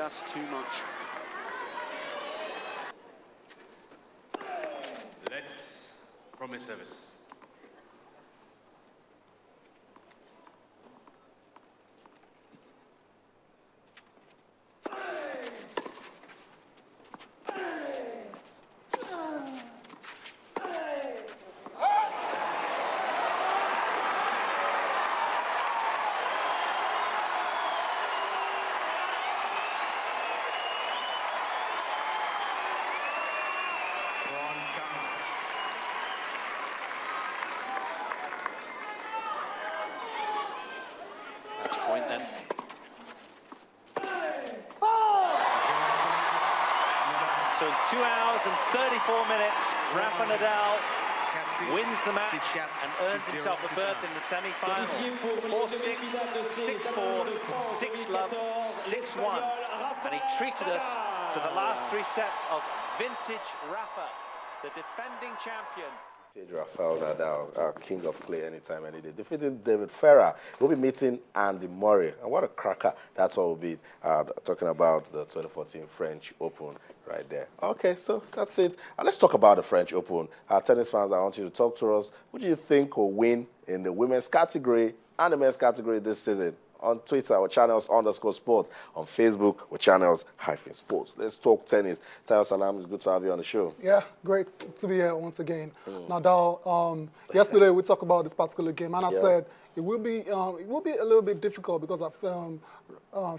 just too much. Let's promise service. Point then. So in 2 hours and 34 minutes, Rafa Nadal wins the match and earns himself a berth in the semi-final. 4-6, 6-4, 6-love, 6-1. And he treated us to the last 3 sets of vintage Rafa, the defending champion. Rafael Nadal, king of clay anytime, any day, defeating David Ferrer. We'll be meeting Andy Murray. And what a cracker. That's what we'll be talking about, the 2014 French Open right there. Okay, so that's it. Let's talk about the French Open. Tennis fans, I want you to talk to us. Who do you think will win in the women's category and the men's category this season? On Twitter, our channels_sports. On Facebook, our channels-sports. Let's talk tennis. Tayo Salam, it's good to have you on the show. Yeah, great to be here once again. Nadal, yesterday we talked about this particular game, and I said it will be a little bit difficult because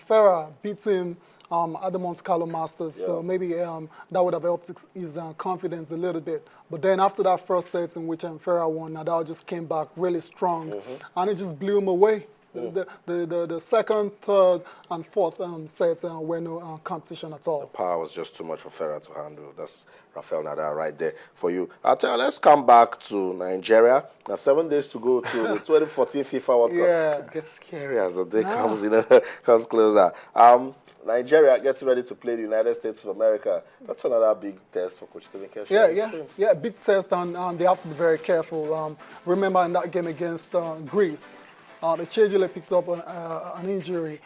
Ferrer beat him at the Monte Carlo Masters, so maybe that would have helped his confidence a little bit. But then after that first set in which Ferrer won, Nadal just came back really strong, and it just blew him away. The second, third, and fourth sets were no competition at all. The power was just too much for Ferrer to handle. That's Rafael Nadal right there for you. I'll tell you, let's come back to Nigeria. Now, 7 days to go to the 2014 FIFA World Cup. It gets scary as the day comes closer. Nigeria getting ready to play the United States of America. That's another big test for Coach Stephen Keshi. Yeah, big test, and they have to be very careful. Remember in that game against Greece, the Chejile picked up an injury.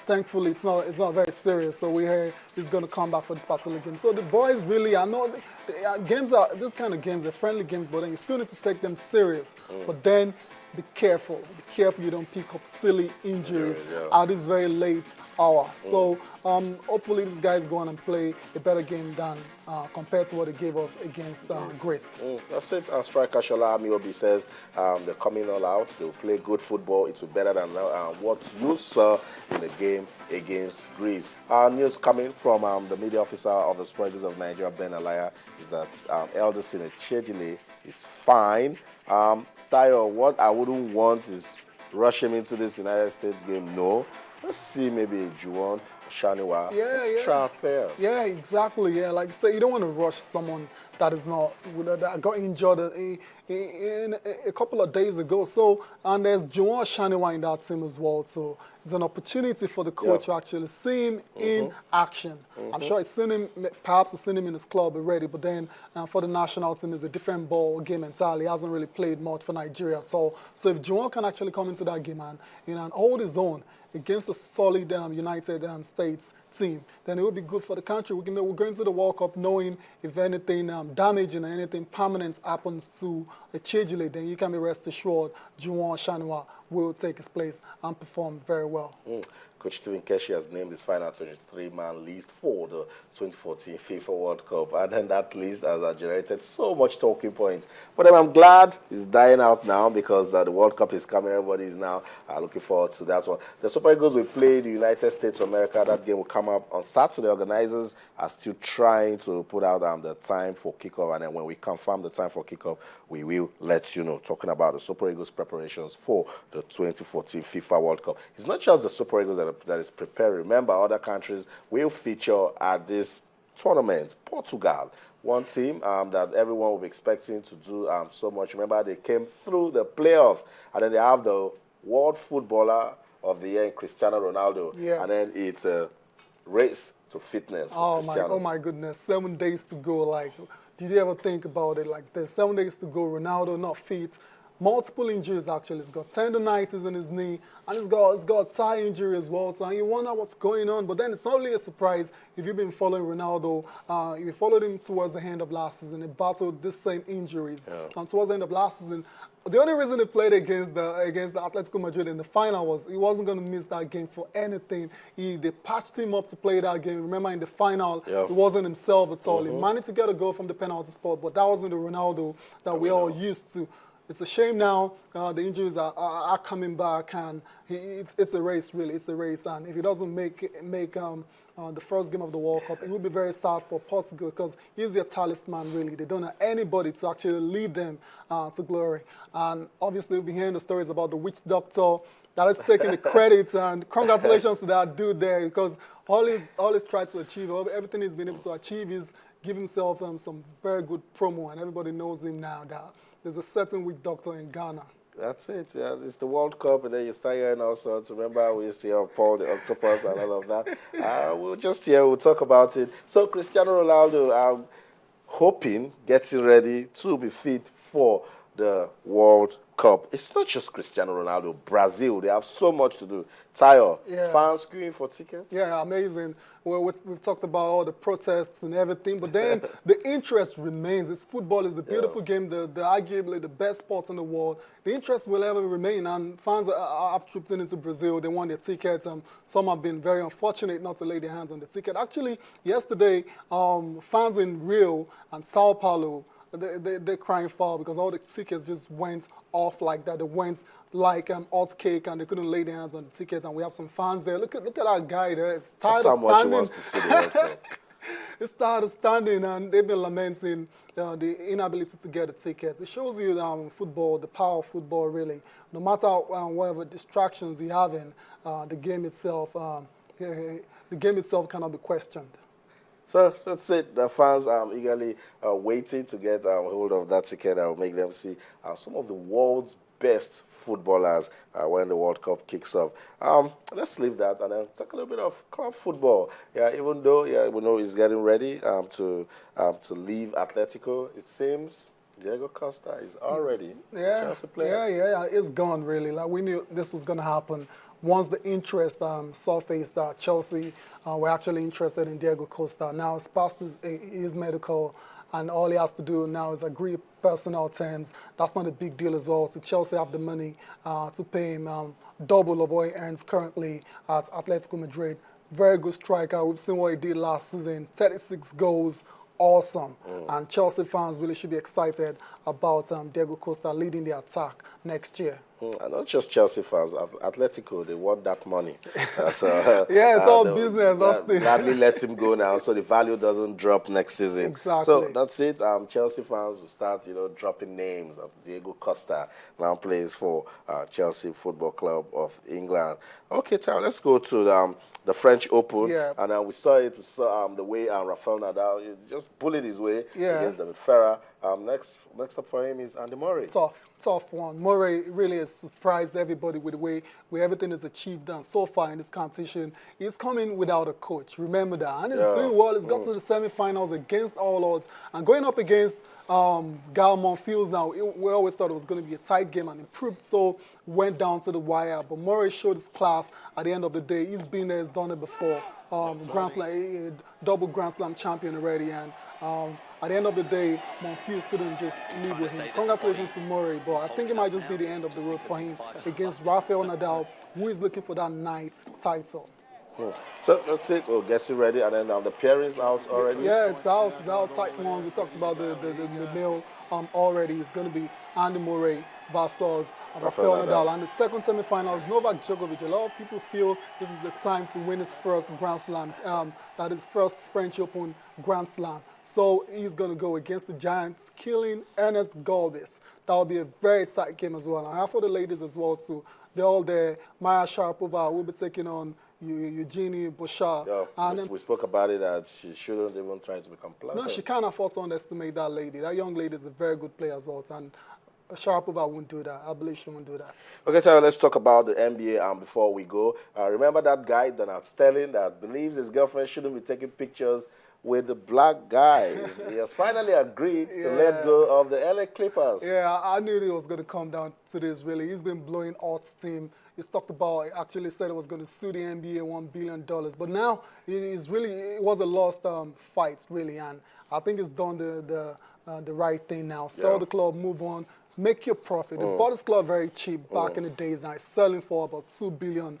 Thankfully, it's not very serious. So we hear he's going to come back for this particular game. So the boys really, I know this kind of games are friendly games, but then you still need to take them serious. But then be careful. Be careful you don't pick up silly injuries at this very late hour. So hopefully these guys go on and play a better game than compared to what they gave us against Greece. That's it. Striker Shola Amiobi says they're coming all out. They'll play good football. It will be better than what you saw in the game against Greece. News coming from the media officer of the Super Eagles of Nigeria, Ben Alaya, is that Eldison Chejile is fine. Tayo, what I wouldn't want is rush him into this United States game. No. Let's see maybe Juwon, Shaniwa. Try players. Yeah, exactly. Yeah, like say you don't want to rush someone that is not that got injured a couple of days ago. So and there's Juwon Shaniwa in that team as well. So it's an opportunity for the coach to actually see him in action. I'm sure he's seen him, perhaps he's seen him in his club already, but then for the national team, it's a different ball game entirely. He hasn't really played much for Nigeria at all. So if Juwon can actually come into that game and hold his own against a solid United States team, then it will be good for the country. We're going to the World Cup knowing if anything damaging or anything permanent happens to a Chejile, then you can be rest assured Juwon Shaniwa will take his place and perform very well. Coach Stephen Keshi has named his final 23-man list for the 2014 FIFA World Cup. And then that list has generated so much talking points. But then I'm glad it's dying out now because the World Cup is coming. Everybody is now looking forward to that one. The Super Eagles will play the United States of America. That game will come up on Saturday. Organizers are still trying to put out the time for kickoff. And then when we confirm the time for kickoff, we will let you know. Talking about the Super Eagles preparations for the 2014 FIFA World Cup. It's not just the Super Eagles that is prepared. Remember, other countries will feature at this tournament. Portugal, one team that everyone will be expecting to do so much. Remember, they came through the playoffs, and then they have the World Footballer of the Year in Cristiano Ronaldo. And then it's a race to fitness for Cristiano. Oh my goodness, 7 days to go. Like, did you ever think about it like this? 7 days to go, Ronaldo not fit. multiple injuries actually. He's got tendonitis in his knee, and he's got a thigh injury as well. So you wonder what's going on. But then it's not really a surprise if you've been following Ronaldo. If you followed him towards the end of last season, he battled the same injuries. And towards the end of last season, the only reason he played against the Atletico Madrid in the final was he wasn't going to miss that game for anything. They patched him up to play that game. Remember, in the final, he wasn't himself at all. He managed to get a goal from the penalty spot, but that wasn't the Ronaldo that we all used to. It's a shame now the injuries are coming back, and it's a race, really. It's a race, and if he doesn't make the first game of the World Cup, it will be very sad for Portugal because he's their talisman, really. They don't have anybody to actually lead them to glory. And obviously, we'll be hearing the stories about the witch doctor that is taking the credit, and congratulations to that dude there, because all he's tried to achieve, everything he's been able to achieve is give himself some very good promo, and everybody knows him now that there's a certain witch doctor in Ghana. That's it. Yeah, it's the World Cup, and then you start hearing all sorts. Remember, we used to hear Paul the Octopus and all of that. We'll talk about it. So, Cristiano Ronaldo, I'm hoping, getting ready to be fit for the World Cup. It's not just Cristiano Ronaldo. Brazil, they have so much to do. Tayo, fans screaming for tickets? Yeah, amazing. Well, we've talked about all the protests and everything, but then the interest remains. Football is the beautiful game, the arguably the best sport in the world. The interest will ever remain, and fans have trooped into Brazil. They want their tickets. Some have been very unfortunate not to lay their hands on the ticket. Actually, yesterday, fans in Rio and Sao Paulo, they're crying foul because all the tickets just went off like that. They went like hot cake, and they couldn't lay their hands on the tickets. And we have some fans there. Look at that guy there. It's tired of standing. That's how much he wants to see the World Cup. It's tired of standing, and they've been lamenting the inability to get the tickets. It shows you football, the power of football, really. No matter whatever distractions you have in the game itself, cannot be questioned. So that's it. The fans are eagerly waiting to get hold of that ticket that will make them see some of the world's best footballers when the World Cup kicks off. Let's leave that and then talk a little bit of club football. Yeah, even though we know he's getting ready to leave Atletico, it seems Diego Costa is already a Chelsea player. Yeah, it's gone really. Like we knew this was going to happen. Once the interest surfaced that Chelsea were actually interested in Diego Costa. Now it's past his medical, and all he has to do now is agree personnel terms. That's not a big deal as well. So Chelsea have the money to pay him double of what he earns currently at Atletico Madrid. Very good striker. We've seen what he did last season. 36 goals. Awesome. And Chelsea fans really should be excited about Diego Costa leading the attack next year. And not just Chelsea fans, Atletico, they want that money. It's all business. Gladly let him go now so the value doesn't drop next season. Exactly. So that's it. Chelsea fans will start, dropping names of Diego Costa, now plays for Chelsea Football Club of England. Okay, Tara, let's go to the French Open. Yeah. And we saw the way Rafael Nadal just bullied his way against David Ferrer. Next up for him is Andy Murray. Tough one. Murray really has surprised everybody with the way everything is achieved and so far in this competition. He's coming without a coach. Remember that. And he's doing well. He's got to the semifinals against all odds. And going up against Gael Monfils now, we always thought it was going to be a tight game and improved, so went down to the wire. But Murray showed his class at the end of the day. He's been there, he's done it before. Grand Slam, double Grand Slam champion already. And at the end of the day, Monfils couldn't just leave with him. Congratulations to Murray, but I think it might just be the end of the road for him against Rafael Nadal, who is looking for that ninth title. So that's it. We'll get you ready, and then the pairings out already. Yeah, it's out. It's out. Tight ones. We talked about the male already. It's going to be Andy Murray versus Rafael Nadal. And the second semifinal is Novak Djokovic. A lot of people feel this is the time to win his first Grand Slam. That is first French Open Grand Slam. So he's going to go against the Giants, killing Ernest Galvis. That will be a very tight game as well. And half of the ladies as well too. They're all there. Maya Sharapova will be taking on Eugenie Bouchard. Yeah, we spoke about it, that she shouldn't even try to become pleasant. No, she can't afford to underestimate that lady. That young lady is a very good player as well. And Sharapova won't do that. I believe she won't do that. Okay, Tara, let's talk about the NBA before we go. Remember that guy, Donald Sterling, that believes his girlfriend shouldn't be taking pictures with the black guys. He has finally agreed to let go of the LA Clippers. Yeah, I knew it was going to come down to this, really. He's been blowing out steam. He's talked about, he actually said it was going to sue the NBA $1 billion. But now, it was a lost fight, really. And I think he's done the right thing now. Sell the club, move on. Make your profit. They bought this club very cheap back in the days. Now it's selling for about $2 billion.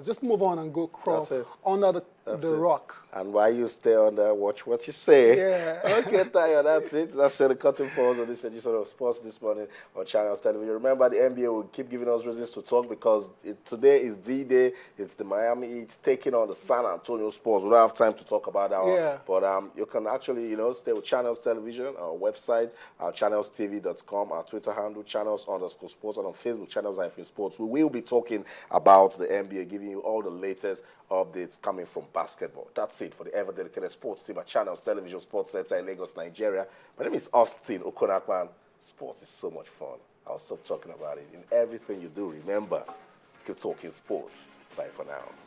Just move on and go crawl under the rock. And while you stay on there, watch what you say. Yeah. Okay, Tayo, that's it. That's the cutting pause on this edition of Sports This Morning on Channels Television. Remember, the NBA will keep giving us reasons to talk because today is D-Day. It's the Miami Heat taking on the San Antonio Spurs. We don't have time to talk about that one. But you can actually, stay with Channels Television, our website, channelstv.com, our Twitter handle, channels_sports, and on Facebook, channels-sports. We will be talking about the NBA, giving you all the latest updates coming from basketball. That's it for the ever-dedicated sports team at Channels Television Sports Centre in Lagos, Nigeria. My name is Austin Okonakman. Sports is so much fun. I'll stop talking about it. In everything you do, remember, let's keep talking sports. Bye for now.